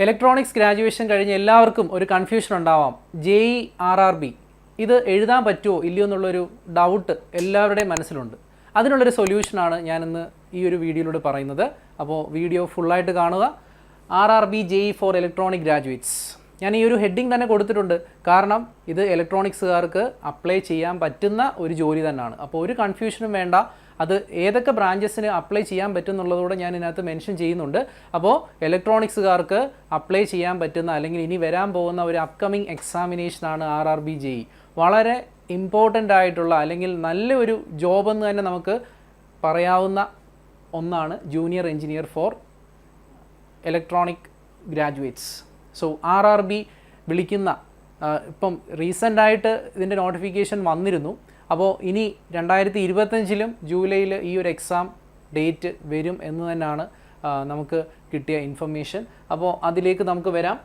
Electronics graduation കഴിഞ്ഞ് എല്ലാവർക്കും ഒരു കൺഫ്യൂഷൻ ഉണ്ടാവാം. JEE RRB ഇത് എഴുതാൻ പറ്റുമോ ഇല്ലയോ എന്നുള്ളൊരു ഡൗട്ട് എല്ലാവരുടെയും മനസ്സിലുണ്ട്. അതിനുള്ളൊരു സൊല്യൂഷനാണ് ഞാനിന്ന് ഈ ഒരു വീഡിയോയിലൂടെ പറയുന്നത്. അപ്പോൾ വീഡിയോ ഫുള്ളായിട്ട് കാണുക. RRB JEE four electronic graduates. ഞാൻ ഈ ഒരു ഹെഡിങ് തന്നെ കൊടുത്തിട്ടുണ്ട്. കാരണം ഇത് ഇലക്ട്രോണിക്സുകാർക്ക് അപ്ലൈ ചെയ്യാൻ പറ്റുന്ന ഒരു ജോലി തന്നെയാണ്. അപ്പോൾ ഒരു കൺഫ്യൂഷനും വേണ്ട. അത് ഏതൊക്കെ ബ്രാഞ്ചസിന് അപ്ലൈ ചെയ്യാൻ പറ്റും എന്നുള്ളതോടെ ഞാൻ ഇതിനകത്ത് മെൻഷൻ ചെയ്യുന്നുണ്ട്. അപ്പോൾ ഇലക്ട്രോണിക്സുകാർക്ക് അപ്ലൈ ചെയ്യാൻ പറ്റുന്ന അല്ലെങ്കിൽ ഇനി വരാൻ പോകുന്ന ഒരു അപ്കമിങ് എക്സാമിനേഷനാണ് RRB JEE. വളരെ ഇമ്പോർട്ടൻ്റ് ആയിട്ടുള്ള അല്ലെങ്കിൽ നല്ലൊരു ജോബ് എന്ന് തന്നെ നമുക്ക് പറയാവുന്ന ഒന്നാണ് junior engineer four electronic graduates. So RRB വിളിക്കുന്ന ഇപ്പം റീസെൻ്റായിട്ട് ഇതിൻ്റെ നോട്ടിഫിക്കേഷൻ വന്നിരുന്നു. അപ്പോൾ ഇനി 2025 ജൂലൈയിൽ ഈ ഒരു എക്സാം ഡേറ്റ് വരും എന്ന് തന്നെയാണ് നമുക്ക് കിട്ടിയ ഇൻഫർമേഷൻ. അപ്പോൾ അതിലേക്ക് നമുക്ക് വരാം.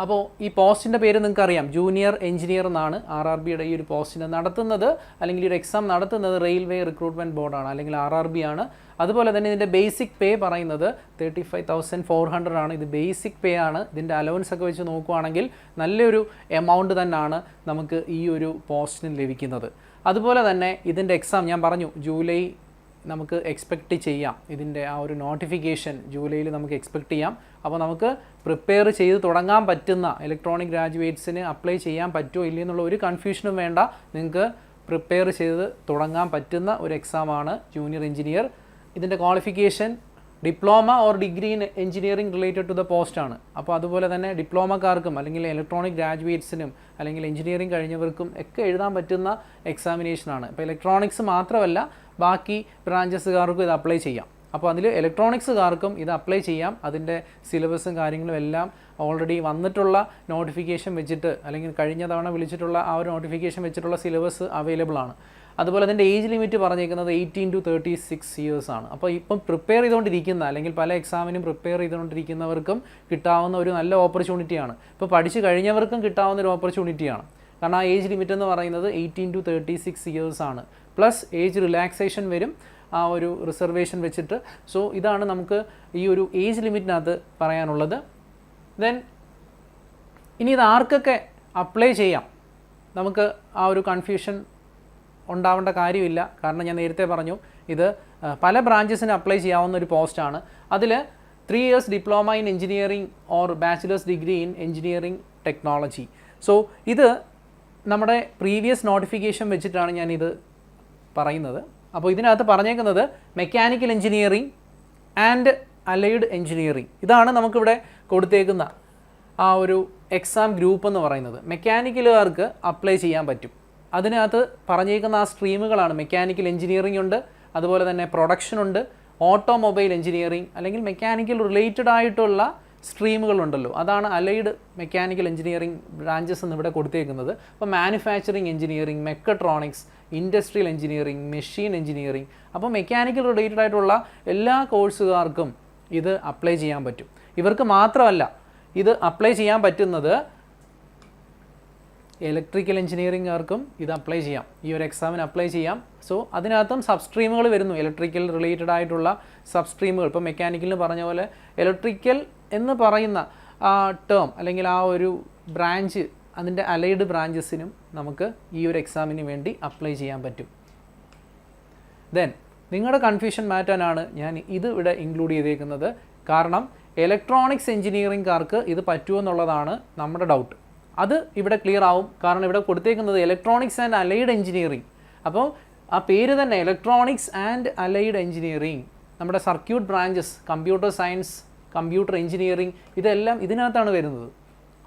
അപ്പോൾ ഈ പോസ്റ്റിൻ്റെ പേര് നിങ്ങൾക്കറിയാം, ജൂനിയർ എഞ്ചിനീയർ എന്നാണ്. RRBയുടെ ഈ ഒരു പോസ്റ്റിനെ നടത്തുന്നത് അല്ലെങ്കിൽ ഈ ഒരു എക്സാം നടത്തുന്നത് റെയിൽവേ റിക്രൂട്ട്മെൻറ്റ് ബോർഡാണ് അല്ലെങ്കിൽ RRB ആണ്. അതുപോലെ തന്നെ ഇതിൻ്റെ ബേസിക് പേ പറയുന്നത് 35,400 ആണ്. ഇത് ബേസിക് പേ ആണ്. ഇതിൻ്റെ അലവൻസ് ഒക്കെ വെച്ച് നോക്കുകയാണെങ്കിൽ നല്ലൊരു എമൗണ്ട് തന്നെയാണ് നമുക്ക് ഈ ഒരു പോസ്റ്റിന് ലഭിക്കുന്നത്. അതുപോലെ തന്നെ ഇതിൻ്റെ എക്സാം ഞാൻ പറഞ്ഞു ജൂലൈ നമുക്ക് എക്സ്പെക്റ്റ് ചെയ്യാം. ഇതിൻ്റെ ആ ഒരു നോട്ടിഫിക്കേഷൻ ജൂലൈയിൽ നമുക്ക് എക്സ്പെക്റ്റ് ചെയ്യാം. അപ്പോൾ നമുക്ക് പ്രിപ്പയർ ചെയ്ത് തുടങ്ങാൻ പറ്റുന്ന ഇലക്ട്രോണിക് ഗ്രാജുവേറ്റ്സിന് അപ്ലൈ ചെയ്യാൻ പറ്റുമോ ഇല്ല എന്നുള്ള ഒരു കൺഫ്യൂഷനും വേണ്ട. നിങ്ങൾക്ക് പ്രിപ്പയർ ചെയ്ത് തുടങ്ങാൻ പറ്റുന്ന ഒരു എക്സാമാണ് ജൂനിയർ എഞ്ചിനീയർ. ഇതിൻ്റെ qualification diploma or degree in engineering related to the post ആണ്. അപ്പോൾ അതുപോലെ തന്നെ ഡിപ്ലോമക്കാർക്കും അല്ലെങ്കിൽ ഇലക്ട്രോണിക് ഗ്രാജുവേറ്റ്സിനും അല്ലെങ്കിൽ എഞ്ചിനീയറിംഗ് കഴിഞ്ഞവർക്കും ഒക്കെ എഴുതാൻ പറ്റുന്ന എക്സാമിനേഷനാണ്. ഇപ്പോൾ ഇലക്ട്രോണിക്സ് മാത്രമല്ല ബാക്കി ബ്രാഞ്ചസുകാർക്കും ഇത് അപ്ലൈ ചെയ്യാം. അപ്പോൾ അതിൽ ഇലക്ട്രോണിക്സുകാർക്കും ഇത് അപ്ലൈ ചെയ്യാം. അതിൻ്റെ സിലബസും കാര്യങ്ങളും എല്ലാം ഓൾറെഡി വന്നിട്ടുള്ള നോട്ടിഫിക്കേഷൻ വെച്ചിട്ട് അല്ലെങ്കിൽ കഴിഞ്ഞ തവണ വിളിച്ചിട്ടുള്ള ആ ഒരു നോട്ടിഫിക്കേഷൻ വെച്ചിട്ടുള്ള സിലബസ് അവൈലബിൾ ആണ്. അതുപോലെ അതിൻ്റെ ഏജ് ലിമിറ്റ് പറഞ്ഞേക്കുന്നത് 18 to 36 ഇയേഴ്സ് ആണ്. അപ്പോൾ ഇപ്പം പ്രിപ്പയർ ചെയ്തുകൊണ്ടിരിക്കുന്ന അല്ലെങ്കിൽ പല എക്സാമിനും പ്രിപ്പയർ ചെയ്തുകൊണ്ടിരിക്കുന്നവർക്കും കിട്ടാവുന്ന ഒരു നല്ല ഓപ്പർച്യൂണിറ്റിയാണ്. ഇപ്പോൾ പഠിച്ചു കഴിഞ്ഞവർക്കും കിട്ടാവുന്ന ഒരു ഓപ്പർച്യൂണിറ്റിയാണ്. കാരണം ആ ഏജ് ലിമിറ്റ് എന്ന് പറയുന്നത് 18 to 36 ഇയേഴ്സ് ആണ്. പ്ലസ് ഏജ് റിലാക്സേഷൻ വരും ആ ഒരു റിസർവേഷൻ വെച്ചിട്ട്. സോ ഇതാണ് നമുക്ക് ഈ ഒരു ഏജ് ലിമിറ്റിനകത്ത് പറയാനുള്ളത്. ദെൻ ഇനി ഇത് ആർക്കൊക്കെ അപ്ലൈ ചെയ്യാം, നമുക്ക് ആ ഒരു കൺഫ്യൂഷൻ ഉണ്ടാവേണ്ട കാര്യമില്ല. കാരണം ഞാൻ നേരത്തെ പറഞ്ഞു ഇത് പല ബ്രാഞ്ചസിന് അപ്ലൈ ചെയ്യാവുന്ന ഒരു പോസ്റ്റാണ്. അതിൽ 3 years diploma in engineering or bachelor's degree in engineering technology. So ഇത് നമ്മുടെ പ്രീവിയസ് നോട്ടിഫിക്കേഷൻ വെച്ചിട്ടാണ് ഞാനിത് പറയുന്നത്. അപ്പോൾ ഇതിനകത്ത് പറഞ്ഞേക്കുന്നത് mechanical engineering and allied engineering, ഇതാണ് നമുക്കിവിടെ കൊടുത്തേക്കുന്ന ആ ഒരു എക്സാം ഗ്രൂപ്പ് എന്ന് പറയുന്നത്. മെക്കാനിക്കലുകാർക്ക് അപ്ലൈ ചെയ്യാൻ പറ്റും. അതിനകത്ത് പറഞ്ഞേക്കുന്ന ആ സ്ട്രീമുകളാണ് മെക്കാനിക്കൽ എഞ്ചിനീയറിംഗ് ഉണ്ട്, അതുപോലെ തന്നെ പ്രൊഡക്ഷൻ ഉണ്ട്, ഓട്ടോമൊബൈൽ എഞ്ചിനീയറിംഗ് അല്ലെങ്കിൽ മെക്കാനിക്കൽ റിലേറ്റഡ് ആയിട്ടുള്ള സ്ട്രീമുകളുണ്ടല്ലോ, അതാണ് അലൈഡ് മെക്കാനിക്കൽ എഞ്ചിനീയറിംഗ് ബ്രാഞ്ചസ് എന്ന് ഇവിടെ കൊടുത്തേക്കുന്നത്. അപ്പോൾ manufacturing engineering, mechatronics, industrial engineering, machine engineering. അപ്പോൾ മെക്കാനിക്കൽ റിലേറ്റഡ് ആയിട്ടുള്ള എല്ലാ കോഴ്സുകാർക്കും ഇത് അപ്ലൈ ചെയ്യാൻ പറ്റും. ഇവർക്ക് മാത്രമല്ല ഇത് അപ്ലൈ ചെയ്യാൻ പറ്റുന്നത് ഇലക്ട്രിക്കൽ എഞ്ചിനീയറിംഗുകാർക്കും ഇത് അപ്ലൈ ചെയ്യാം, ഈ ഒരു എക്സാമിന് അപ്ലൈ ചെയ്യാം. സോ അതിനകത്തും സബ് സ്ട്രീമുകൾ വരുന്നു, ഇലക്ട്രിക്കൽ റിലേറ്റഡ് ആയിട്ടുള്ള സബ് സ്ട്രീമുകൾ. ഇപ്പോൾ മെക്കാനിക്കലിന് പറഞ്ഞ പോലെ ഇലക്ട്രിക്കൽ എന്ന് പറയുന്ന ആ ടേം അല്ലെങ്കിൽ ആ ഒരു ബ്രാഞ്ച് അതിൻ്റെ അലൈഡ് ബ്രാഞ്ചസിനും നമുക്ക് ഈ ഒരു എക്സാമിന് വേണ്ടി അപ്ലൈ ചെയ്യാൻ പറ്റും. ദെൻ നിങ്ങളുടെ കൺഫ്യൂഷൻ മാറ്റാനാണ് ഞാൻ ഇത് ഇവിടെ ഇൻക്ലൂഡ് ചെയ്തേക്കുന്നത്. കാരണം ഇലക്ട്രോണിക്സ് എഞ്ചിനീയറിംഗുകാർക്ക് ഇത് പറ്റുമോ എന്നുള്ളതാണ് നമ്മുടെ ഡൗട്ട്. അത് ഇവിടെ ക്ലിയർ ആവും. കാരണം ഇവിടെ കൊടുത്തേക്കുന്നത് ഇലക്ട്രോണിക്സ് ആൻഡ് അലൈഡ് എഞ്ചിനീയറിംഗ്. അപ്പോൾ ആ പേര് തന്നെ ഇലക്ട്രോണിക്സ് ആൻഡ് അലൈഡ് എഞ്ചിനീയറിംഗ്. നമ്മുടെ circuit branches, computer science, computer engineering, ഇതെല്ലാം ഇതിനകത്താണ് വരുന്നത്.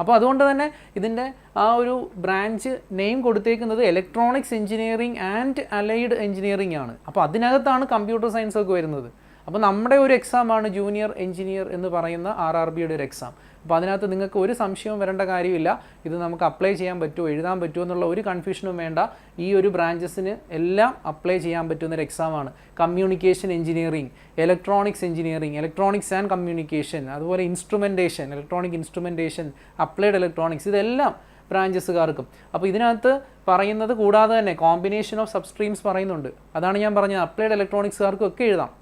അപ്പോൾ അതുകൊണ്ട് തന്നെ ഇതിൻ്റെ ആ ഒരു ബ്രാഞ്ച് നെയിം കൊടുത്തേക്കുന്നത് electronics engineering and allied engineering ആണ്. അപ്പോൾ അതിനകത്താണ് കമ്പ്യൂട്ടർ സയൻസ് ഒക്കെ വരുന്നത്. അപ്പോൾ നമ്മുടെ ഒരു എക്സാമാണ് ജൂനിയർ എഞ്ചിനീയർ എന്ന് പറയുന്ന RRBയുടെ ഒരു എക്സാം. അപ്പോൾ അതിനകത്ത് നിങ്ങൾക്ക് ഒരു സംശയവും വരേണ്ട കാര്യമില്ല. ഇത് നമുക്ക് അപ്ലൈ ചെയ്യാൻ പറ്റുമോ എഴുതാൻ പറ്റുമോ എന്നുള്ള ഒരു കൺഫ്യൂഷനും വേണ്ട. ഈ ഒരു ബ്രാഞ്ചസിന് എല്ലാം അപ്ലൈ ചെയ്യാൻ പറ്റുന്നൊരു എക്സാമാണ്. Communication engineering, electronics engineering, electronics and communication, അതുപോലെ instrumentation, electronic instrumentation, applied electronics, ഇതെല്ലാം ബ്രാഞ്ചസുകാർക്കും. അപ്പോൾ ഇതിനകത്ത് പറയുന്നത് കൂടാതെ തന്നെ കോമ്പിനേഷൻ ഓഫ് സബ് സ്ട്രീംസ് പറയുന്നുണ്ട്. അതാണ് ഞാൻ പറഞ്ഞത്, അപ്ലൈഡ് ഇലക്ട്രോണിക്സുകാർക്കും ഒക്കെ എഴുതാം,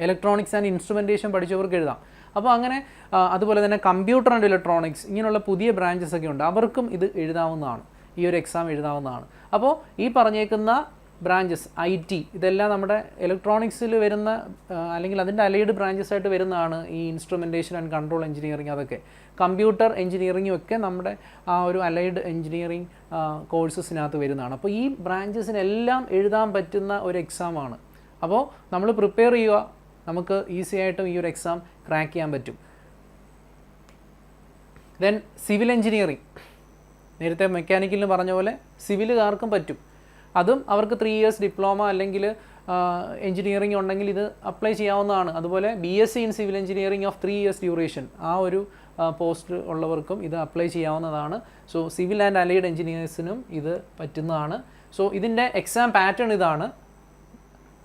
ഇലക്ട്രോണിക്സ് ആൻഡ് ഇൻസ്ട്രുമെൻറ്റേഷൻ പഠിച്ചവർക്ക് എഴുതാം. അപ്പോൾ അങ്ങനെ അതുപോലെ തന്നെ കമ്പ്യൂട്ടർ ആൻഡ് ഇലക്ട്രോണിക്സ് ഇങ്ങനെയുള്ള പുതിയ ബ്രാഞ്ചസ് ഒക്കെ ഉണ്ട്, അവർക്കും ഇത് എഴുതാവുന്നതാണ്, ഈ ഒരു എക്സാം എഴുതാവുന്നതാണ്. അപ്പോൾ ഈ പറഞ്ഞേക്കുന്ന ബ്രാഞ്ചസ് IT ഇതെല്ലാം നമ്മുടെ ഇലക്ട്രോണിക്സിൽ വരുന്ന അല്ലെങ്കിൽ അതിൻ്റെ അലൈഡ് ബ്രാഞ്ചസ് ആയിട്ട് വരുന്നതാണ് ഈ ഇൻസ്ട്രുമെൻറ്റേഷൻ ആൻഡ് കൺട്രോൾ എഞ്ചിനീയറിംഗ്, അതൊക്കെ കമ്പ്യൂട്ടർ എഞ്ചിനീയറിംഗും ഒക്കെ നമ്മുടെ ആ ഒരു അലൈഡ് എഞ്ചിനീയറിംഗ് കോഴ്സസിനകത്ത് വരുന്നതാണ്. അപ്പോൾ ഈ ബ്രാഞ്ചസിനെല്ലാം എഴുതാൻ പറ്റുന്ന ഒരു എക്സാമാണ്. അപ്പോൾ നമ്മൾ പ്രിപ്പയർ ചെയ്യുക, നമുക്ക് ഈസി ആയിട്ടും ഈ ഒരു എക്സാം ക്രാക്ക് ചെയ്യാൻ പറ്റും. ദെൻ സിവിൽ എഞ്ചിനീയറിംഗ്, നേരത്തെ മെക്കാനിക്കലിന് പറഞ്ഞ പോലെ സിവിലുകാർക്കും പറ്റും. അതും അവർക്ക് 3 years ഡിപ്ലോമ അല്ലെങ്കിൽ എഞ്ചിനീയറിംഗ് ഉണ്ടെങ്കിൽ ഇത് അപ്ലൈ ചെയ്യാവുന്നതാണ്. അതുപോലെ BSc in civil engineering of 3 years duration, ആ ഒരു പോസ്റ്റ് ഉള്ളവർക്കും ഇത് അപ്ലൈ ചെയ്യാവുന്നതാണ്. സോ സിവിൽ ആൻഡ് അലൈഡ് എഞ്ചിനീയേഴ്സിനും ഇത് പറ്റുന്നതാണ്. സോ ഇതിൻ്റെ എക്സാം പാറ്റേൺ ഇതാണ്.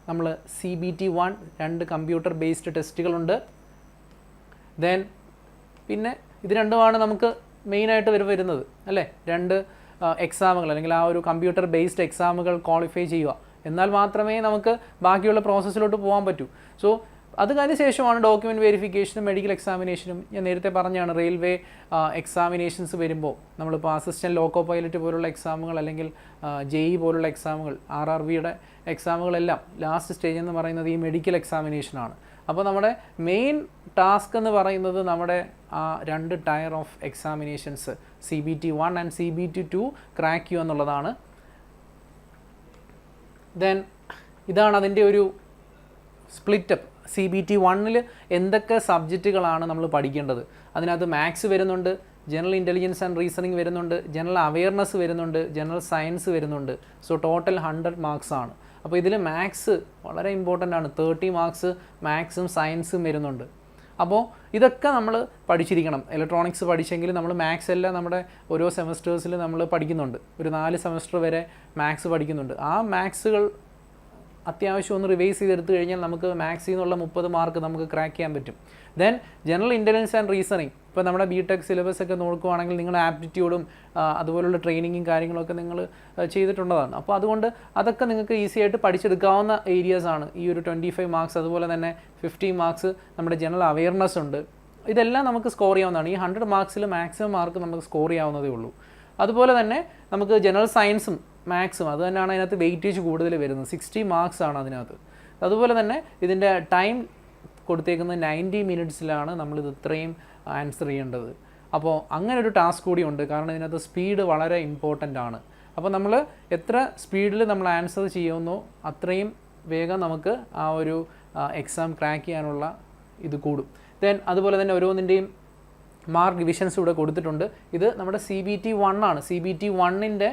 നമ്മൾ CBT1 2 കമ്പ്യൂട്ടർ ബേസ്ഡ് ടെസ്റ്റുകളുണ്ട്. ദെൻ പിന്നെ ഇത് രണ്ടുമാണ് നമുക്ക് മെയിനായിട്ട് വരുന്നത് അല്ലേ, 2 എക്സാമുകൾ അല്ലെങ്കിൽ ആ ഒരു കമ്പ്യൂട്ടർ ബേസ്ഡ് എക്സാമുകൾ ക്വാളിഫൈ ചെയ്യുക, എന്നാൽ മാത്രമേ നമുക്ക് ബാക്കിയുള്ള പ്രോസസ്സിലോട്ട് പോകാൻ പറ്റൂ. സോ അത് കഴിഞ്ഞ ശേഷമാണ് ഡോക്യുമെൻറ്റ് വെരിഫിക്കേഷനും മെഡിക്കൽ എക്സാമിനേഷനും. ഞാൻ നേരത്തെ പറഞ്ഞാണ് റെയിൽവേ എക്സാമിനേഷൻസ് വരുമ്പോൾ നമ്മളിപ്പോൾ അസിസ്റ്റൻറ്റ് ലോക്കോ പൈലറ്റ് പോലുള്ള എക്സാമുകൾ അല്ലെങ്കിൽ JEE പോലുള്ള എക്സാമുകൾ, RRBയുടെ എക്സാമുകളെല്ലാം ലാസ്റ്റ് സ്റ്റേജ് എന്ന് പറയുന്നത് ഈ മെഡിക്കൽ എക്സാമിനേഷനാണ്. അപ്പോൾ നമ്മുടെ മെയിൻ ടാസ്ക് എന്ന് പറയുന്നത് നമ്മുടെ ആ 2 tier of examinations CBT1 and CBT2 crack ചെയ്യുക എന്നുള്ളതാണ്. ദെൻ ഇതാണ് അതിൻ്റെ ഒരു സ്പ്ലിറ്റപ്പ്. CBT1 എന്തൊക്കെ സബ്ജക്റ്റുകളാണ് നമ്മൾ പഠിക്കേണ്ടത്? അതിനകത്ത് മാത്സ് വരുന്നുണ്ട്, ജനറൽ ഇൻ്റലിജൻസ് ആൻഡ് റീസണിങ് വരുന്നുണ്ട്, ജനറൽ അവെയർനെസ് വരുന്നുണ്ട്, ജനറൽ സയൻസ് വരുന്നുണ്ട്. സോ ടോട്ടൽ 100 മാർക്സ് ആണ്. അപ്പോൾ ഇതിൽ മാത്സ് വളരെ ഇമ്പോർട്ടൻ്റ് ആണ്. 30 മാർക്സ് മാത്സും സയൻസും വരുന്നുണ്ട്. അപ്പോൾ ഇതൊക്കെ നമ്മൾ പഠിച്ചിരിക്കണം. ഇലക്ട്രോണിക്സ് പഠിച്ചെങ്കിൽ നമ്മൾ മാത്സ് എല്ലാം നമ്മുടെ ഓരോ സെമസ്റ്റേഴ്സിൽ നമ്മൾ പഠിക്കുന്നുണ്ട്. ഒരു 4 സെമസ്റ്റർ വരെ മാത്സ് പഠിക്കുന്നുണ്ട്. ആ മാത്സുകൾ അത്യാവശ്യം ഒന്ന് റിവൈസ് ചെയ്തെടുത്തു കഴിഞ്ഞാൽ നമുക്ക് മാത്സിൽ നിന്നുള്ള 30 മാർക്ക് നമുക്ക് ക്രാക്ക് ചെയ്യാൻ പറ്റും. Then general intelligence and reasoning, ഇപ്പോൾ നമ്മുടെ BTech സിലബസ് ഒക്കെ നോക്കുകയാണെങ്കിൽ നിങ്ങളുടെ ആപ്റ്റിറ്റ്യൂഡും അതുപോലുള്ള ട്രെയിനിങ്ങും കാര്യങ്ങളൊക്കെ നിങ്ങൾ ചെയ്തിട്ടുള്ളതാണ്. അപ്പോൾ അതുകൊണ്ട് അതൊക്കെ നിങ്ങൾക്ക് ഈസി ആയിട്ട് പഠിച്ചെടുക്കാവുന്ന ഏരിയാസാണ് ഈ ഒരു 25 മാർക്സ്. അതുപോലെ തന്നെ 15 മാർക്സ് നമ്മുടെ ജനറൽ അവെയർനെസ് ഉണ്ട്. ഇതെല്ലാം നമുക്ക് സ്കോർ ചെയ്യാവുന്നതാണ്. ഈ 100 മാർക്സിൽ മാക്സിമം മാർക്ക് നമുക്ക് സ്കോർ ചെയ്യാവുന്നതേ ഉള്ളൂ. അതുപോലെ തന്നെ നമുക്ക് ജനറൽ സയൻസും മാത്സും അത് തന്നെയാണ് അതിനകത്ത് വെയിറ്റേജ് കൂടുതൽ വരുന്നത്. 60 മാർക്സ് ആണ് അതിനകത്ത്. അതുപോലെ തന്നെ ഇതിൻ്റെ ടൈം കൊടുത്തേക്കുന്നത് 90 മിനിറ്റ്സിലാണ് നമ്മളിത് ഇത്രയും ആൻസർ ചെയ്യേണ്ടത്. അപ്പോൾ അങ്ങനെ ഒരു ടാസ്ക് കൂടി ഉണ്ട്, കാരണം ഇതിനകത്ത് സ്പീഡ് വളരെ ഇമ്പോർട്ടൻ്റ് ആണ്. അപ്പോൾ നമ്മൾ എത്ര സ്പീഡിൽ നമ്മൾ ആൻസർ ചെയ്യുന്നോ അത്രയും വേഗം നമുക്ക് ആ ഒരു എക്സാം ക്രാക്ക് ചെയ്യാനുള്ള ഇത് കൂടും. ദെൻ അതുപോലെ തന്നെ ഓരോന്നിൻ്റെയും മാർക്ക് ഡിവിഷൻസ് ഇവിടെ കൊടുത്തിട്ടുണ്ട്. ഇത് നമ്മുടെ CBT1 ആണ്. CBT1ൻ്റെ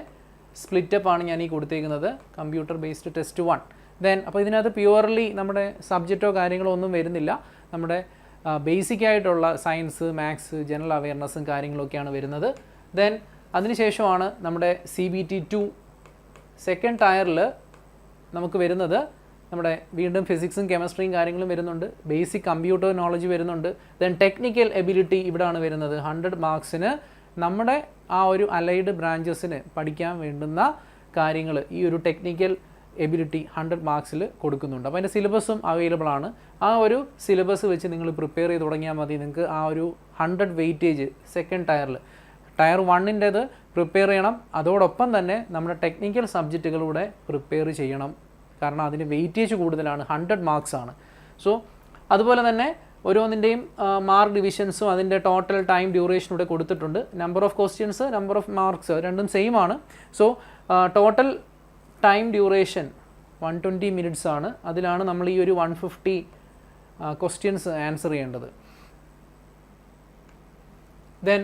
സ്പ്ലിറ്റപ്പാണ് ഞാൻ ഈ കൊടുത്തേക്കുന്നത്, കമ്പ്യൂട്ടർ ബേസ്ഡ് ടെസ്റ്റ് 1. ദെൻ അപ്പോൾ ഇതിനകത്ത് പ്യുവർലി നമ്മുടെ സബ്ജക്റ്റോ കാര്യങ്ങളോ ഒന്നും വരുന്നില്ല. നമ്മുടെ ബേസിക് ആയിട്ടുള്ള സയൻസ്, മാത്സ്, ജനറൽ അവെയർനെസ്സും കാര്യങ്ങളൊക്കെയാണ് വരുന്നത്. ദെൻ അതിനുശേഷമാണ് നമ്മുടെ CBT2 സെക്കൻഡ് ടയറിൽ നമുക്ക് വരുന്നത് നമ്മുടെ വീണ്ടും ഫിസിക്സും കെമിസ്ട്രിയും കാര്യങ്ങളും വരുന്നുണ്ട്, ബേസിക് കമ്പ്യൂട്ടർ നോളജ് വരുന്നുണ്ട്. ദെൻ ടെക്നിക്കൽ എബിലിറ്റി ഇവിടെയാണ് വരുന്നത്. 100 മാർക്സിന് നമ്മുടെ ആ ഒരു അലൈഡ് ബ്രാഞ്ചസിന് പഠിക്കാൻ വേണ്ടുന്ന കാര്യങ്ങൾ ഈ ഒരു ടെക്നിക്കൽ എബിലിറ്റി 100 മാർക്സിൽ കൊടുക്കുന്നുണ്ട്. അപ്പോൾ അതിൻ്റെ സിലബസും അവൈലബിൾ ആണ്. ആ ഒരു സിലബസ് വെച്ച് നിങ്ങൾ പ്രിപ്പയർ ചെയ്ത് തുടങ്ങിയാൽ മതി. നിങ്ങൾക്ക് ആ ഒരു 100 വെയിറ്റേജ് സെക്കൻഡ് ടയറിൽ, ടയർ 1ൻ്റേത് പ്രിപ്പയർ ചെയ്യണം. അതോടൊപ്പം തന്നെ നമ്മുടെ ടെക്നിക്കൽ സബ്ജക്റ്റുകളൂടെ പ്രിപ്പയർ ചെയ്യണം, കാരണം അതിന് വെയിറ്റേജ് കൂടുതലാണ്, 100 മാർക്സ് ആണ്. സോ അതുപോലെ തന്നെ ഓരോന്നിൻ്റെയും മാർക്ക് ഡിവിഷൻസും അതിൻ്റെ ടോട്ടൽ ടൈം ഡ്യൂറേഷൻ ഇവിടെ കൊടുത്തിട്ടുണ്ട്. Number of questions, number of marks രണ്ടും സെയിം ആണ്. So total time duration 120 minutes ആണ്. അതിലാണ് നമ്മൾ ഈ ഒരു 150 ക്വസ്റ്റ്യൻസ് ആൻസർ ചെയ്യേണ്ടത്. ദെൻ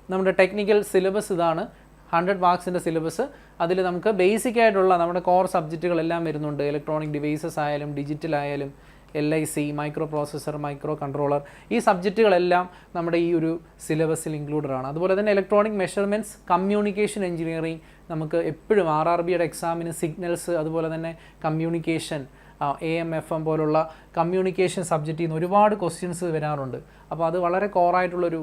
നമ്മുടെ ടെക്നിക്കൽ സിലബസ് ഇതാണ്, 100 മാർക്സിൻ്റെ സിലബസ്. അതിൽ നമുക്ക് ബേസിക് ആയിട്ടുള്ള നമ്മുടെ കോർ സബ്ജക്റ്റുകളെല്ലാം വരുന്നുണ്ട്. ഇലക്ട്രോണിക് ഡിവൈസസ് ആയാലും ഡിജിറ്റൽ ആയാലും LIC, micro processor, micro controller, ഈ സബ്ജക്റ്റുകളെല്ലാം നമ്മുടെ ഈ ഒരു സിലബസിൽ ഇൻക്ലൂഡഡ് ആണ്. അതുപോലെ തന്നെ ഇലക്ട്രോണിക് മെഷർമെൻറ്റ്സ്, കമ്മ്യൂണിക്കേഷൻ എഞ്ചിനീയറിംഗ്, നമുക്ക് എപ്പോഴും RRBയുടെ എക്സാമിന് സിഗ്നൽസ്, അതുപോലെ തന്നെ കമ്മ്യൂണിക്കേഷൻ, AM FM പോലുള്ള കമ്മ്യൂണിക്കേഷൻ സബ്ജക്റ്റിൽ നിന്ന് ഒരുപാട് ക്വസ്റ്റ്യൻസ് വരാറുണ്ട്. അപ്പോൾ അത് വളരെ കോറായിട്ടുള്ളൊരു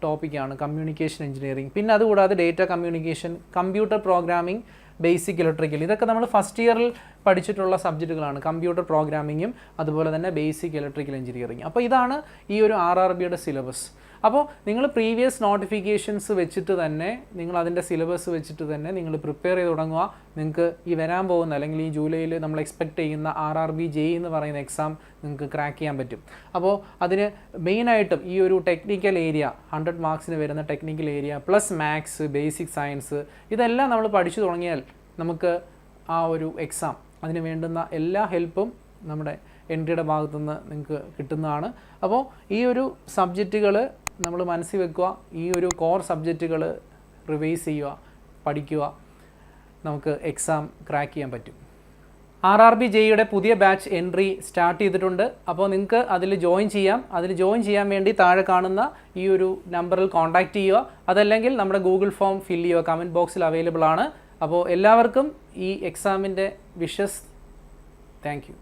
ടോപ്പിക്കാണ് കമ്മ്യൂണിക്കേഷൻ എഞ്ചിനീയറിംഗ്. പിന്നെ അതുകൂടാതെ data communication, computer programming, basic electrical. ഇതൊക്കെ നമ്മൾ ഫസ്റ്റ് ഇയറിൽ പഠിച്ചിട്ടുള്ള സബ്ജക്റ്റുകളാണ്, കമ്പ്യൂട്ടർ പ്രോഗ്രാമിങ്ങും അതുപോലെ തന്നെ ബേസിക് ഇലക്ട്രിക്കൽ എഞ്ചിനീയറിംഗ്. അപ്പോൾ ഇതാണ് ഈ ഒരു RRBയുടെ സിലബസ്. അപ്പോൾ നിങ്ങൾ പ്രീവിയസ് നോട്ടിഫിക്കേഷൻസ് വെച്ചിട്ട് തന്നെ, നിങ്ങൾ അതിൻ്റെ സിലബസ് വെച്ചിട്ട് തന്നെ നിങ്ങൾ പ്രിപ്പയർ ചെയ്ത് തുടങ്ങുക. നിങ്ങൾക്ക് ഈ വരാൻ പോകുന്ന അല്ലെങ്കിൽ ഈ ജൂലൈയിൽ നമ്മൾ എക്സ്പെക്റ്റ് ചെയ്യുന്ന RRB JEE എന്ന് പറയുന്ന എക്സാം നിങ്ങൾക്ക് ക്രാക്ക് ചെയ്യാൻ പറ്റും. അപ്പോൾ അതിന് മെയിനായിട്ടും ഈ ഒരു ടെക്നിക്കൽ ഏരിയ, 100 മാർക്സിന് വരുന്ന technical area plus maths, basic science, ഇതെല്ലാം നമ്മൾ പഠിച്ചു തുടങ്ങിയാൽ നമുക്ക് ആ ഒരു എക്സാം, അതിന് വേണ്ടുന്ന എല്ലാ ഹെൽപ്പും നമ്മുടെ എൻട്രിയുടെ ഭാഗത്തുനിന്ന് നിങ്ങൾക്ക് കിട്ടുന്നതാണ്. അപ്പോൾ ഈ ഒരു സബ്ജക്റ്റുകൾ നമ്മൾ മനസ്സിൽ വെക്കുക, ഈ ഒരു കോർ സബ്ജക്റ്റുകൾ റിവൈസ് ചെയ്യുക, പഠിക്കുക, നമുക്ക് എക്സാം ക്രാക്ക് ചെയ്യാൻ പറ്റും. RRB JEEയുടെ പുതിയ ബാച്ച് എൻട്രി സ്റ്റാർട്ട് ചെയ്തിട്ടുണ്ട്. അപ്പോൾ നിങ്ങൾക്ക് അതിൽ ജോയിൻ ചെയ്യാം. അതിൽ ജോയിൻ ചെയ്യാൻ വേണ്ടി താഴെ കാണുന്ന ഈ ഒരു നമ്പറിൽ കോൺടാക്റ്റ് ചെയ്യുക. അതല്ലെങ്കിൽ നമ്മുടെ ഗൂഗിൾ ഫോം ഫില്ല് ചെയ്യുക, കമൻറ്റ് ബോക്സിൽ അവൈലബിൾ ആണ്. അപ്പോൾ എല്ലാവർക്കും ഈ എക്സാമിൻ്റെ വിഷസ്. Thank you.